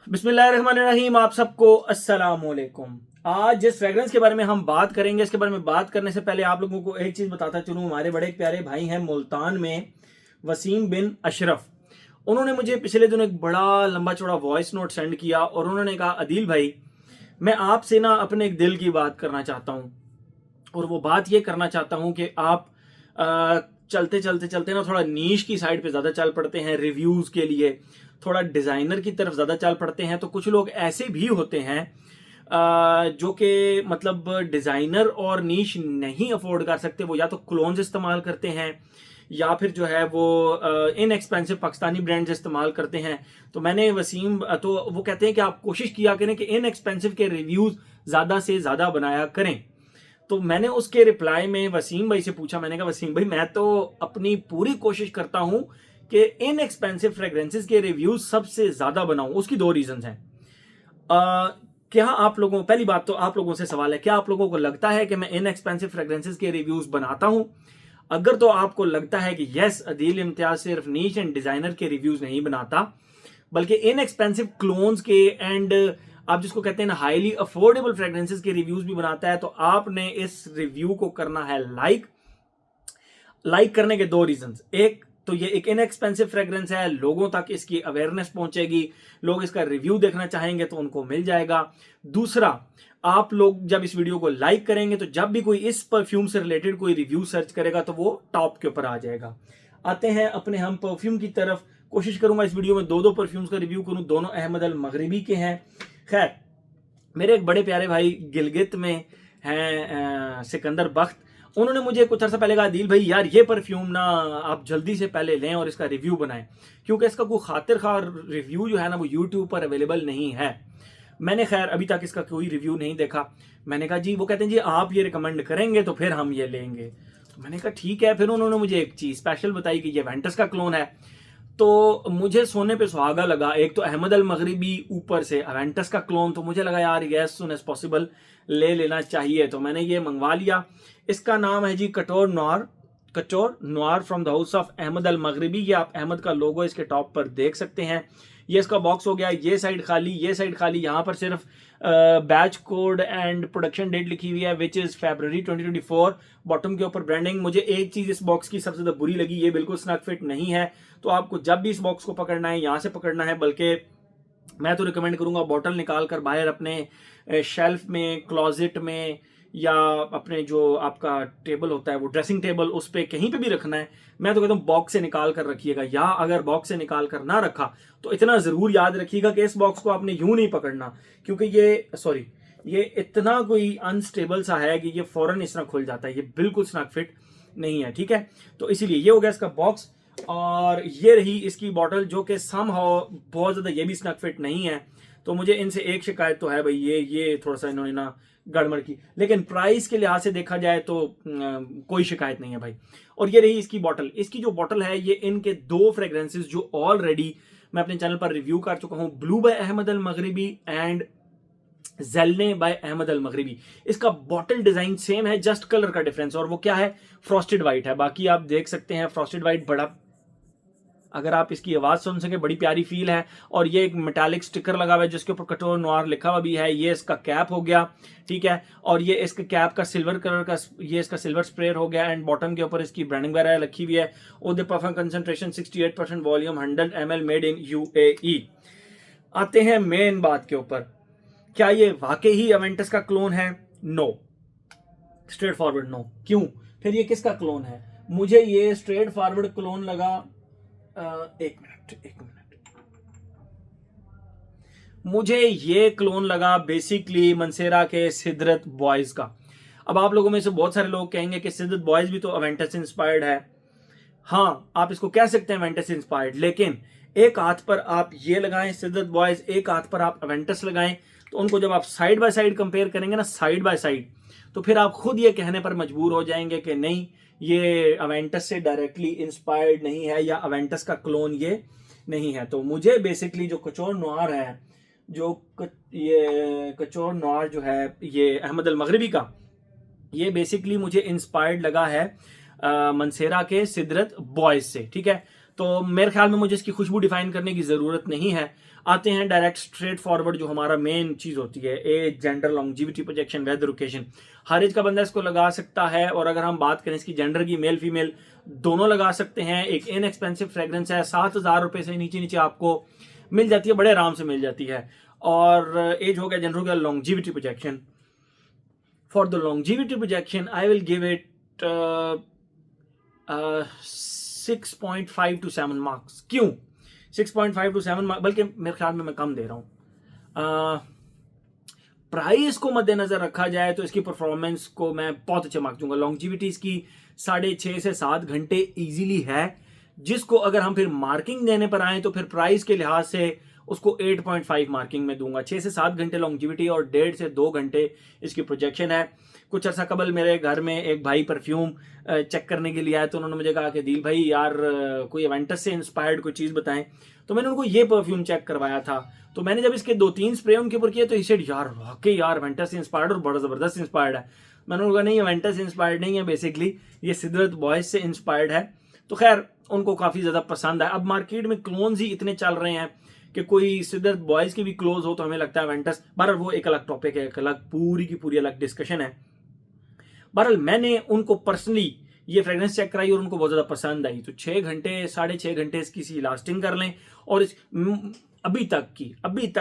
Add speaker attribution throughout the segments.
Speaker 1: बिस्मिल्लाहिर्रहमानिर्रहीम। आप सबको अस्सलाम वालेकुम। आज जिस फ्रेग्रेंस के बारे में हम बात करेंगे, इसके बारे में बात करने से पहले आप लोगों को एक चीज़ बताता चलूँ। हमारे बड़े प्यारे भाई हैं मुल्तान में, वसीम बिन अशरफ। उन्होंने मुझे पिछले दिनों एक बड़ा लंबा चौड़ा वॉइस नोट सेंड किया और उन्होंने कहा, अदील भाई मैं आपसे ना अपने एक दिल की बात करना चाहता हूँ। और वो बात ये करना चाहता हूँ कि आप चलते चलते चलते ना थोड़ा नीश की साइड पे ज़्यादा चल पड़ते हैं, रिव्यूज़ के लिए थोड़ा डिज़ाइनर की तरफ ज़्यादा चल पड़ते हैं। तो कुछ लोग ऐसे भी होते हैं जो कि मतलब डिज़ाइनर और नीश नहीं अफोर्ड कर सकते। वो या तो क्लोन्स इस्तेमाल करते हैं या फिर जो है वो इन एक्सपेंसिव पाकिस्तानी ब्रांड्स इस्तेमाल करते हैं। तो मैंने वसीम तो वो कहते हैं कि आप कोशिश किया करें कि इन एक्सपेंसिव के रिव्यूज़ ज़्यादा से ज़्यादा बनाया करें। तो मैंने उसके रिप्लाई में वसीम भाई से पूछा, मैंने कहा वसीम भाई मैं तो अपनी पूरी कोशिश करता हूं कि इन एक्सपेंसिव फ्रेग्रेंसेस के रिव्यूज सबसे ज्यादा बनाऊं। उसकी दो रीजंस हैं। क्या आप लोगों, पहली बात तो आप लोगों से सवाल है, क्या आप लोगों को लगता है कि मैं इन एक्सपेंसिव फ्रेग्रेंसेस के रिव्यूज बनाता हूं? अगर तो आपको लगता है कि यस अदील इम्तियाज सिर्फ नीश एंड डिजाइनर के रिव्यूज नहीं बनाता बल्कि इन एक्सपेंसिव क्लोन्स के एंड आप जिसको कहते हैं ना हाईली अफोर्डेबल फ्रेग्रेंसेस के रिव्यूज भी बनाता है, तो आपने इस रिव्यू को करना है लाइक करने के दो रीजंस। एक तो ये एक इनएक्सपेंसिव फ्रेग्रेंस है, लोगों तक इसकी अवेयरनेस पहुंचेगी, लोग इसका रिव्यू देखना चाहेंगे तो उनको मिल जाएगा। दूसरा, आप लोग जब इस वीडियो को लाइक करेंगे तो जब भी कोई इस परफ्यूम से रिलेटेड कोई रिव्यू सर्च करेगा तो वो टॉप के ऊपर आ जाएगा। आते हैं अपने हम परफ्यूम की तरफ। कोशिश करूंगा इस वीडियो में दो दो परफ्यूम्स का रिव्यू करूं, दोनों अहमद अल मगरिबी के हैं। खैर, मेरे एक बड़े प्यारे भाई गिलगित में हैं सिकंदर बख्त, उन्होंने मुझे कुछ अर्सा पहले कहा, दिल भाई यार ये परफ्यूम ना आप जल्दी से पहले लें और इसका रिव्यू बनाएं, क्योंकि इसका कोई खातिर खा रिव्यू जो है ना वो यूट्यूब पर अवेलेबल नहीं है। मैंने खैर अभी तक इसका कोई रिव्यू नहीं देखा। मैंने कहा जी, वो कहते हैं जी आप ये रिकमेंड करेंगे तो फिर हम ये लेंगे। तो मैंने कहा ठीक है। फिर उन्होंने मुझे एक चीज़ स्पेशल बताई कि ये वेंटस का क्लोन है। तो मुझे सोने पे सुहागा लगा। एक तो अहमद अल मगरिबी, ऊपर से अवेंटस का क्लोन, तो मुझे लगा यार ये एज सुन एज पॉसिबल ले लेना चाहिए। तो मैंने ये मंगवा लिया। इसका नाम है जी कटोर noir from the house of Ahmed Al Maghribi. ये आप अहमद का लोगो इसके टॉप पर देख सकते हैं। ये इसका बॉक्स हो गया, ये साइड खाली, ये साइड खाली। यहाँ पर सिर्फ batch code and production date लिखी हुई है विच इज़ February 2024। बॉटम के ऊपर ब्रांडिंग। मुझे एक चीज़ इस बॉक्स की सबसे ज़्यादा बुरी लगी, ये बिल्कुल स्नग फिट नहीं है। तो आपको जब भी इस बॉक्स को पकड़ना है यहाँ से पकड़ना है, बल्कि मैं तो रिकमेंड करूंगा बॉटल निकाल कर बाहर अपने शेल्फ में, क्लोजेट में, या अपने जो आपका टेबल होता है वो ड्रेसिंग टेबल, उस पर कहीं पे भी रखना है। मैं तो कहता हूँ बॉक्स से निकाल कर रखिएगा, या अगर बॉक्स से निकाल कर ना रखा तो इतना ज़रूर याद रखिएगा कि इस बॉक्स को आपने यूं नहीं पकड़ना, क्योंकि ये इतना कोई अनस्टेबल सा है कि ये फौरन इस तरह खुल जाता है। ये बिल्कुल स्नग फिट नहीं है, ठीक है। तो इसीलिए ये हो गया इसका बॉक्स, और ये रही इसकी बॉटल जो कि समहाउ बहुत ज़्यादा ये भी स्नग फिट नहीं है। तो मुझे इनसे एक शिकायत तो है भाई, ये थोड़ा सा इन्होंने ना गड़बड़ की, लेकिन प्राइस के लिहाज से देखा जाए तो कोई शिकायत नहीं है भाई। और ये रही इसकी बॉटल। इसकी जो बॉटल है ये इनके दो फ्रेग्रेंसेस जो ऑलरेडी मैं अपने चैनल पर रिव्यू कर चुका हूँ, blue by Ahmed Al Maghribi and जेलने बाय अहमद अल मगरिबी। इसका बॉटल डिजाइन सेम है, जस्ट कलर का डिफरेंस, और वो क्या है, फ्रॉस्टेड व्हाइट है। बाकी आप देख सकते हैं फ्रॉस्टेड व्हाइट, बड़ा अगर आप इसकी आवाज सुन सके बड़ी प्यारी फील है। और ये एक मेटालिक स्टिकर लगा हुआ है जिसके ऊपर कटोर नॉर लिखा हुआ भी है। ये इसका कैप हो गया, ठीक है। और ये इसके कैप का सिल्वर कलर का, ये इसका सिल्वर स्प्रेयर हो गया। एंड बॉटम के ऊपर इसकी ब्रांडिंग वगैरह रखी हुई है। ओदे perfume concentration 68%, volume 100 ml, made in UAE। आते हैं मेन बात के ऊपर, क्या ये वाकई ही अवेंटस का क्लोन है? No, straightforward no. क्यों? फिर ये किसका क्लोन है? मुझे ये स्ट्रेट फॉरवर्ड क्लोन लगा, एक मिनट, मुझे ये क्लोन लगा बेसिकली मंसेरा के सिदरत बॉयज का। अब आप लोगों में से बहुत सारे लोग कहेंगे कि सिदरत बॉयज भी तो अवेंटस इंस्पायर्ड है। हाँ, आप इसको कह सकते हैं अवेंटस इंस्पायर्ड, लेकिन एक हाथ पर आप ये लगाएं सिदरत बॉयज, एक हाथ पर आप अवेंटस लगाएं, तो उनको जब आप साइड बाय साइड कंपेयर करेंगे ना, साइड बाय साइड, तो फिर आप खुद ये कहने पर मजबूर हो जाएंगे कि नहीं, ये अवेंटस से डायरेक्टली इंस्पायर्ड नहीं है या अवेंटस का क्लोन ये नहीं है। तो मुझे बेसिकली जो कचौर नॉर है, ये कचौर नॉर जो है ये अहमद अल मगरिबी का, ये बेसिकली मुझे इंस्पायर्ड लगा है मंसेरा के सिदरत बॉयज से, ठीक है। तो मेरे ख्याल में मुझे इसकी खुशबू डिफाइन करने की ज़रूरत नहीं है। आते हैं डायरेक्ट स्ट्रेट फॉरवर्ड जो हमारा मेन चीज़ होती है, age, gender, longevity, projection, weather, occasion. हर एज का बंदा इसको लगा सकता है। और अगर हम बात करें इसकी जेंडर की, मेल फीमेल दोनों लगा सकते हैं। एक इनएक्सपेंसिव फ्रेग्रेंस है, 7,000 रुपये से नीचे नीचे आपको मिल जाती है, बड़े आराम से मिल जाती है। और एज हो गया, जेंडर हो गया, longevity, projection. For the longevity projection I will give it 6.5 to 7 marks. क्यों 6.5 to 7 मार्क्स, बल्कि मेरे ख्याल में मैं कम दे रहा हूँ। प्राइस को मद्देनजर रखा जाए तो इसकी परफॉर्मेंस को मैं बहुत अच्छे मार्क्स दूंगा। लॉन्जिविटी इसकी 6.5 से 7 घंटे इजीली है, जिसको अगर हम फिर मार्किंग देने पर आए तो फिर प्राइस के लिहाज से उसको 8.5 मार्किंग में दूंगा। 6 से 7 घंटे लॉन्जिविटी और 1.5 से 2 घंटे इसकी प्रोजेक्शन है। कुछ अर्सा कबल मेरे घर में एक भाई परफ्यूम चेक करने के लिए आए, तो उन्होंने मुझे कहा कि दिल भाई यार कोई एवेंटस से इंस्पायर्ड कोई चीज़ बताएं। तो मैंने उनको ये परफ्यूम चेक करवाया था। तो मैंने जब इसके 2-3 स्प्रे उनके ऊपर किए तो इसे यार वाकई यार एवेंटस से इंस्पायर्ड और बड़ा ज़बरदस्त इंस्पायर्ड है। मैंने उनको कहा नहीं, एवेंटस से इंस्पायर्ड नहीं है, बेसिकली ये सिदरत बॉयज़ से इंस्पायर्ड है। तो खैर उनको काफ़ी ज़्यादा पसंद है। अब मार्केट में क्लोन्स ही इतने चल रहे हैं कि कोई सिदरत बॉयज़ के भी क्लोज हो तो हमें लगता है एवेंटस। बहरहाल वो एक अलग टॉपिक है, एक अलग पूरी की पूरी अलग डिस्कशन है। बहरहाल मैंने उनको पर्सनली ये फ्रेग्रेंस चेक कराई और उनको बहुत ज़्यादा पसंद आई। तो 6 घंटे 6.5 घंटे इसकी सी लास्टिंग कर लें। और इस अभी तक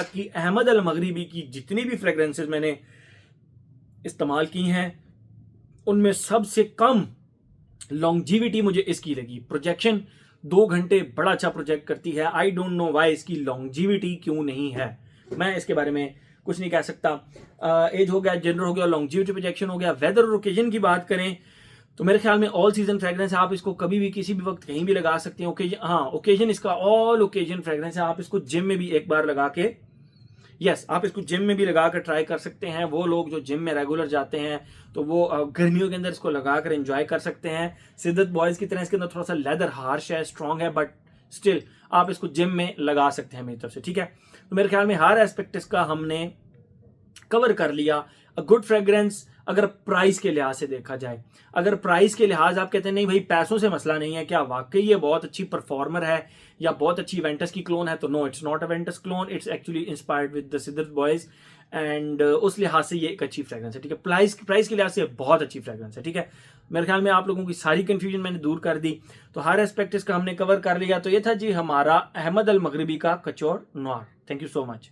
Speaker 1: की अहमद अल मगरिबी की जितनी भी फ्रेग्रेंसेस मैंने इस्तेमाल की हैं उनमें सबसे कम लॉन्जिविटी मुझे इसकी लगी। प्रोजेक्शन 2 घंटे बड़ा अच्छा प्रोजेक्ट करती है। आई डोंट नो वाई इसकी लॉन्जिविटी क्यों नहीं है, मैं इसके बारे में कुछ नहीं कह सकता। एज हो गया, जेंडर हो गया, लॉन्जिविटी, प्रोजेक्शन हो गया। वेदर और ओकेजन की बात करें तो मेरे ख्याल में ऑल सीजन फ्रेग्रेंस है। आप इसको कभी भी किसी भी वक्त कहीं भी लगा सकते हैं। ओकेजन, हाँ ओकेजन इसका ऑल ओकेजन फ्रेग्रेंस है। आप इसको जिम में भी एक बार लगा के, आप इसको जिम में भी लगा कर ट्राई कर सकते हैं। वो लोग जो जिम में रेगुलर जाते हैं तो वो गर्मियों के अंदर इसको लगा कर एंजॉय कर सकते हैं। सिद्दत बॉयज़ की तरह इसके अंदर थोड़ा सा लेदर हार्श है, स्ट्रॉन्ग है, बट स्टिल आप इसको जिम में लगा सकते हैं मेरी तरफ से, ठीक है। तो मेरे ख्याल में हर एस्पेक्ट इसका हमने कवर कर लिया। अ गुड फ्रेग्रेंस अगर प्राइस के लिहाज से देखा जाए, अगर प्राइस के लिहाज आप कहते हैं नहीं भाई पैसों से मसला नहीं है, क्या वाकई ये बहुत अच्छी परफॉर्मर है या बहुत अच्छी इवेंटस की क्लोन है, तो no, it's not Aventus clone, it's actually inspired with the सिद्दत बॉयज। एंड उस लिहाज से ये एक अच्छी फ्रेग्रेंस है, ठीक है। प्राइस के लिहाज से बहुत अच्छी फ्रेग्रेंस है, ठीक है। मेरे ख्याल में आप लोगों की सारी कंफ्यूजन मैंने दूर कर दी। तो हर एस्पेक्ट इसका हमने कवर कर लिया। तो ये था जी हमारा अहमद अल मगरिबी का कचौर noir. Thank you so much.